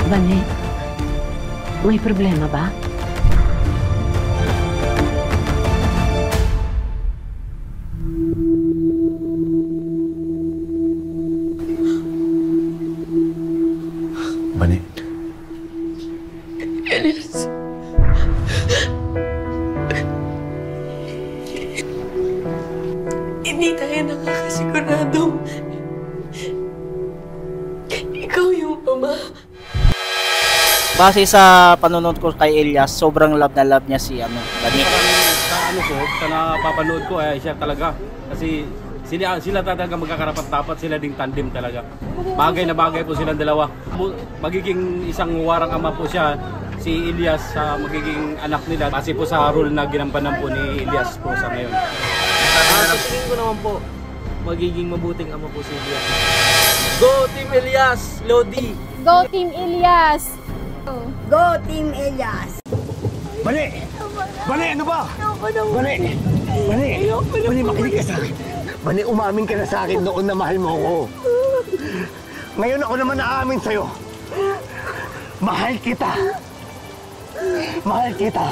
Bane, may problema ba? Bane. Elias. Hindi tayo nakakasiguradong ikaw yung ama. Base sa panonood ko kay Elias, sobrang love na love niya si Bane. Sa sa napapanood ko ay siya talaga. Kasi sila talaga magkakarapat-dapat, sila ding tandem talaga. Bagay na bagay po silang dalawa. Magiging isang warang ama po siya, si Elias, sa magiging anak nila. Base po sa role na ginampanan po ni Elias po sa ngayon. Sa tingin ko naman po, magiging mabuting ama po si Elias. Go Team Elias! Lodi! Go Team Elias! Go Team Elias! Bane! Bane, ano ba? Bane! Bane! Bane, makinig ka sa akin. Bane, umamin ka na sa akin noon na mahal mo ako. Ngayon ako naman naamin sa'yo. Mahal kita. Mahal kita.